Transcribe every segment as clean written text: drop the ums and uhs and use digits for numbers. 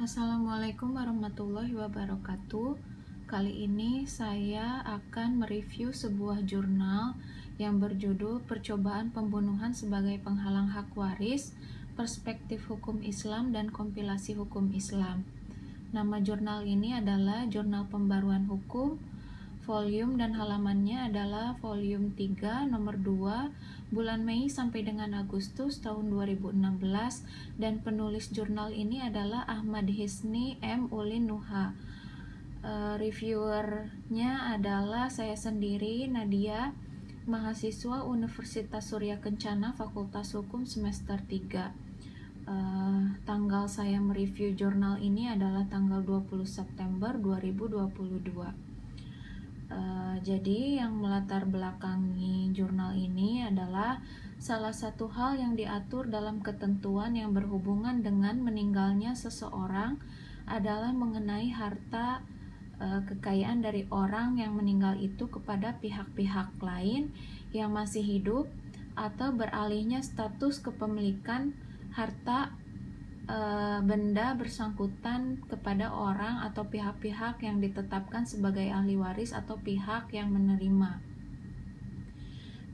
Assalamualaikum warahmatullahi wabarakatuh. Kali ini saya akan mereview sebuah jurnal yang berjudul Percobaan Pembunuhan sebagai Penghalang Hak Waris, Perspektif Hukum Islam dan Kompilasi Hukum Islam. Nama jurnal ini adalah Jurnal Pembaruan Hukum, volume dan halamannya adalah volume 3 nomor 2 bulan Mei sampai dengan Agustus tahun 2016, dan penulis jurnal ini adalah Ahmad Hisni M. Ulin Nuha. Reviewernya adalah saya sendiri, Nadia, mahasiswa Universitas Surya Kencana Fakultas Hukum semester 3. Tanggal saya mereview jurnal ini adalah tanggal 20 September 2022. Jadi yang melatar belakangi jurnal ini adalah salah satu hal yang diatur dalam ketentuan yang berhubungan dengan meninggalnya seseorang adalah mengenai harta kekayaan dari orang yang meninggal itu kepada pihak-pihak lain yang masih hidup, atau beralihnya status kepemilikan harta benda bersangkutan kepada orang atau pihak-pihak yang ditetapkan sebagai ahli waris atau pihak yang menerima.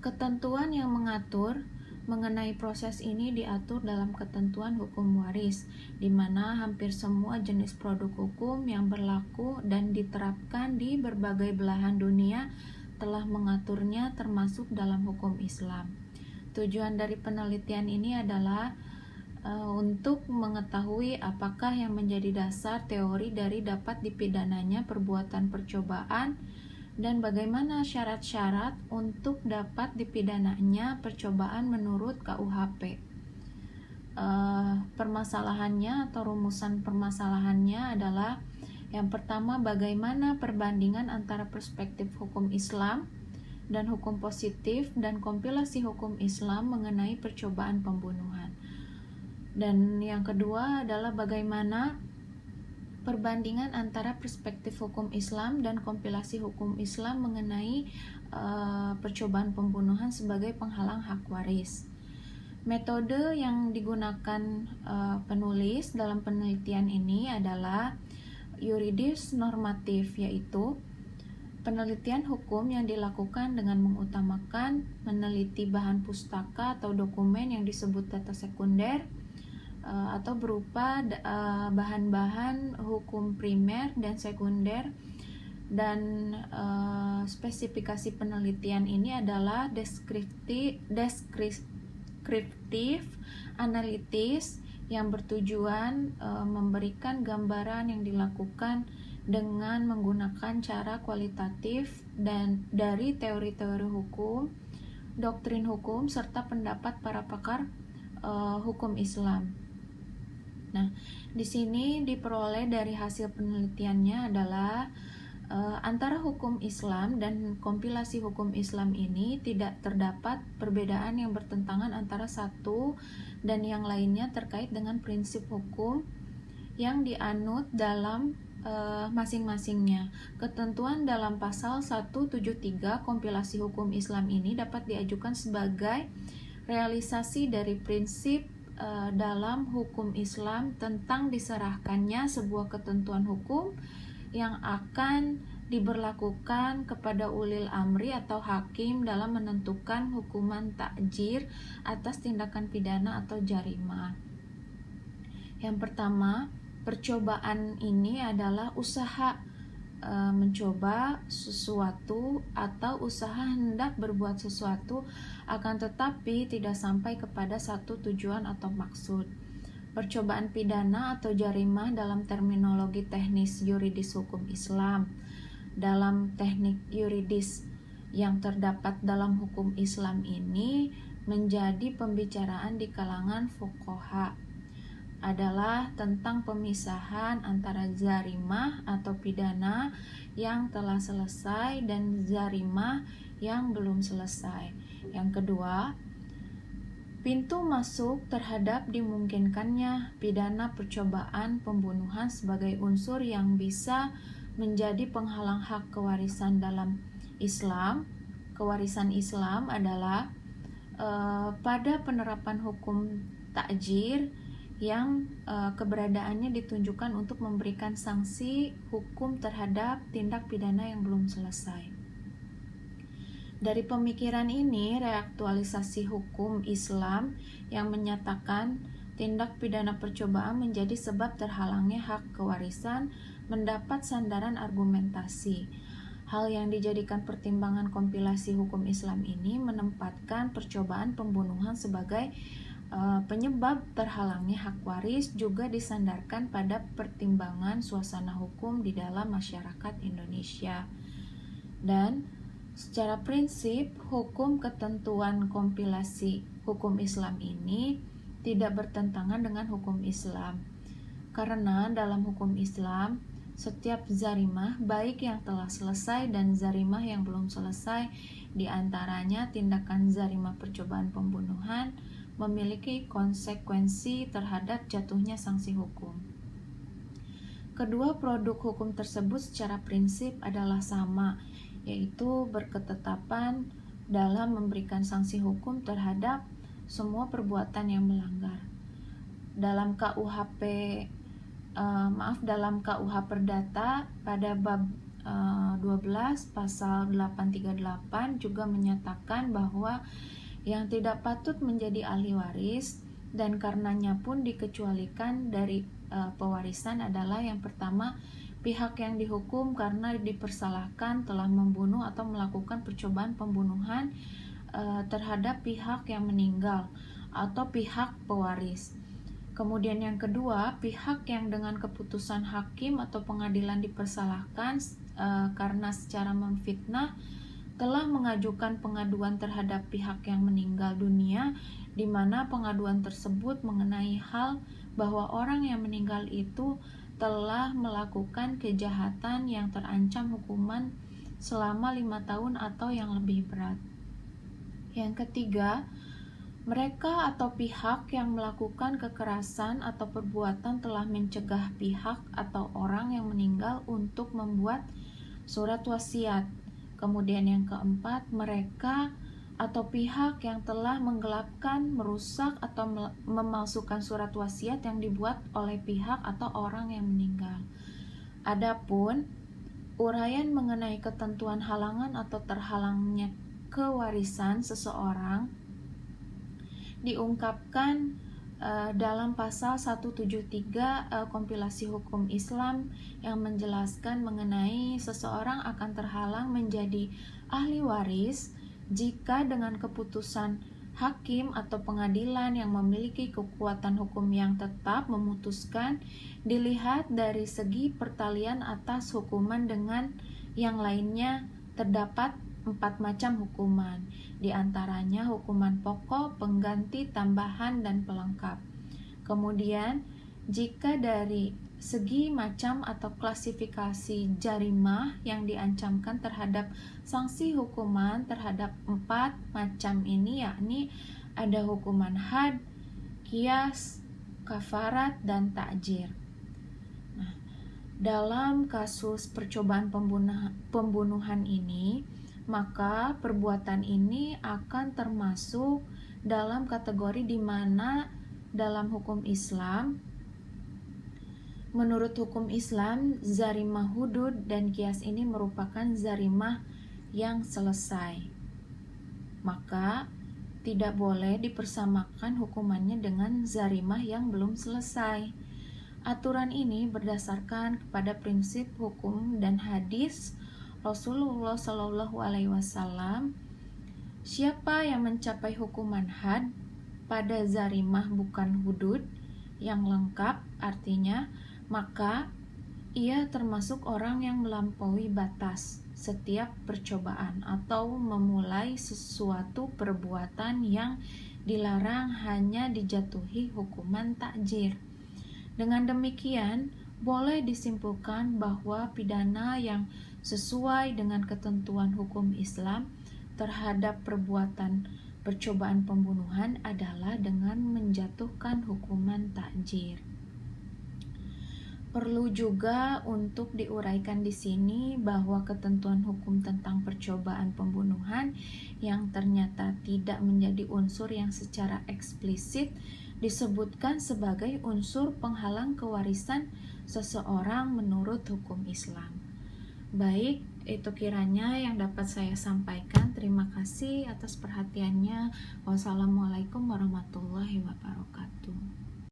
Ketentuan yang mengatur mengenai proses ini diatur dalam ketentuan hukum waris, di mana hampir semua jenis produk hukum yang berlaku dan diterapkan di berbagai belahan dunia telah mengaturnya, termasuk dalam hukum Islam. Tujuan dari penelitian ini adalah untuk mengetahui apakah yang menjadi dasar teori dari dapat dipidananya perbuatan percobaan dan bagaimana syarat-syarat untuk dapat dipidananya percobaan menurut KUHP. Permasalahannya atau rumusan permasalahannya adalah yang pertama, bagaimana perbandingan antara perspektif hukum Islam dan hukum positif dan kompilasi hukum Islam mengenai percobaan pembunuhan. Dan yang kedua adalah bagaimana perbandingan antara perspektif hukum Islam dan kompilasi hukum Islam mengenai percobaan pembunuhan sebagai penghalang hak waris. Metode yang digunakan penulis dalam penelitian ini adalah yuridis normatif, yaitu penelitian hukum yang dilakukan dengan mengutamakan meneliti bahan pustaka atau dokumen yang disebut data sekunder, atau berupa bahan-bahan hukum primer dan sekunder, dan spesifikasi penelitian ini adalah deskriptif, analitis, yang bertujuan memberikan gambaran yang dilakukan dengan menggunakan cara kualitatif dan dari teori-teori hukum, doktrin hukum, serta pendapat para pakar hukum Islam. Nah, di sini diperoleh dari hasil penelitiannya adalah antara hukum Islam dan kompilasi hukum Islam ini tidak terdapat perbedaan yang bertentangan antara satu dan yang lainnya terkait dengan prinsip hukum yang dianut dalam masing-masingnya. Ketentuan dalam pasal 173 kompilasi hukum Islam ini dapat diajukan sebagai realisasi dari prinsip dalam hukum Islam tentang diserahkannya sebuah ketentuan hukum yang akan diberlakukan kepada ulil amri atau hakim dalam menentukan hukuman ta'jir atas tindakan pidana atau jarimah. Yang pertama, percobaan ini adalah usaha mencoba sesuatu atau usaha hendak berbuat sesuatu akan tetapi tidak sampai kepada satu tujuan atau maksud. Percobaan pidana atau jarimah dalam terminologi teknis yuridis hukum Islam. Dalam teknik yuridis yang terdapat dalam hukum Islam ini menjadi pembicaraan di kalangan fuqaha adalah tentang pemisahan antara zarimah atau pidana yang telah selesai dan zarimah yang belum selesai. Yang kedua, pintu masuk terhadap dimungkinkannya pidana percobaan pembunuhan sebagai unsur yang bisa menjadi penghalang hak kewarisan dalam Islam. Kewarisan Islam adalah pada penerapan hukum ta'jir yang keberadaannya ditunjukkan untuk memberikan sanksi hukum terhadap tindak pidana yang belum selesai. Dari pemikiran ini, reaktualisasi hukum Islam yang menyatakan tindak pidana percobaan menjadi sebab terhalangnya hak kewarisan mendapat sandaran argumentasi. Hal yang dijadikan pertimbangan kompilasi hukum Islam ini menempatkan percobaan pembunuhan sebagai penyebab terhalangnya hak waris juga disandarkan pada pertimbangan suasana hukum di dalam masyarakat Indonesia. Dan secara prinsip, hukum ketentuan kompilasi hukum Islam ini tidak bertentangan dengan hukum Islam. Karena dalam hukum Islam, setiap zarimah baik yang telah selesai dan zarimah yang belum selesai, diantaranya tindakan zarimah percobaan pembunuhan, memiliki konsekuensi terhadap jatuhnya sanksi hukum. Kedua produk hukum tersebut secara prinsip adalah sama, yaitu berketetapan dalam memberikan sanksi hukum terhadap semua perbuatan yang melanggar. Dalam dalam KUH Perdata pada bab 12 pasal 838 juga menyatakan bahwa yang tidak patut menjadi ahli waris dan karenanya pun dikecualikan dari pewarisan adalah yang pertama, pihak yang dihukum karena dipersalahkan telah membunuh atau melakukan percobaan pembunuhan terhadap pihak yang meninggal atau pihak pewaris. Kemudian yang kedua, pihak yang dengan keputusan hakim atau pengadilan dipersalahkan karena secara memfitnah telah mengajukan pengaduan terhadap pihak yang meninggal dunia, di mana pengaduan tersebut mengenai hal bahwa orang yang meninggal itu telah melakukan kejahatan yang terancam hukuman selama 5 tahun atau yang lebih berat. Yang ketiga, mereka atau pihak yang melakukan kekerasan atau perbuatan telah mencegah pihak atau orang yang meninggal untuk membuat surat wasiat. Kemudian yang keempat, mereka atau pihak yang telah menggelapkan, merusak, atau memalsukan surat wasiat yang dibuat oleh pihak atau orang yang meninggal. Adapun uraian mengenai ketentuan halangan atau terhalangnya kewarisan seseorang diungkapkan dalam pasal 173 kompilasi hukum Islam yang menjelaskan mengenai seseorang akan terhalang menjadi ahli waris jika dengan keputusan hakim atau pengadilan yang memiliki kekuatan hukum yang tetap memutuskan dilihat dari segi pertalian atas hukuman dengan yang lainnya terdapat 4 macam hukuman, diantaranya hukuman pokok, pengganti, tambahan, dan pelengkap. Kemudian, jika dari segi macam atau klasifikasi jarimah yang diancamkan terhadap sanksi hukuman terhadap 4 macam ini, yakni ada hukuman had, qiyas, kafarat, dan ta'jir. Nah, dalam kasus percobaan pembunuhan ini, maka perbuatan ini akan termasuk dalam kategori di mana dalam hukum Islam, menurut hukum Islam, zarimah hudud dan qiyas ini merupakan zarimah yang selesai. Maka tidak boleh dipersamakan hukumannya dengan zarimah yang belum selesai. Aturan ini berdasarkan kepada prinsip hukum dan hadis Rasulullah Shallallahu Alaihi Wasallam. Siapa yang mencapai hukuman had pada zarimah bukan hudud yang lengkap, artinya maka ia termasuk orang yang melampaui batas setiap percobaan atau memulai sesuatu perbuatan yang dilarang hanya dijatuhi hukuman ta'jir. Dengan demikian, boleh disimpulkan bahwa pidana yang sesuai dengan ketentuan hukum Islam terhadap perbuatan percobaan pembunuhan adalah dengan menjatuhkan hukuman ta'jir. Perlu juga untuk diuraikan di sini bahwa ketentuan hukum tentang percobaan pembunuhan yang ternyata tidak menjadi unsur yang secara eksplisit disebutkan sebagai unsur penghalang kewarisan seseorang menurut hukum Islam. Baik, itu kiranya yang dapat saya sampaikan. Terima kasih atas perhatiannya. Wassalamualaikum warahmatullahi wabarakatuh.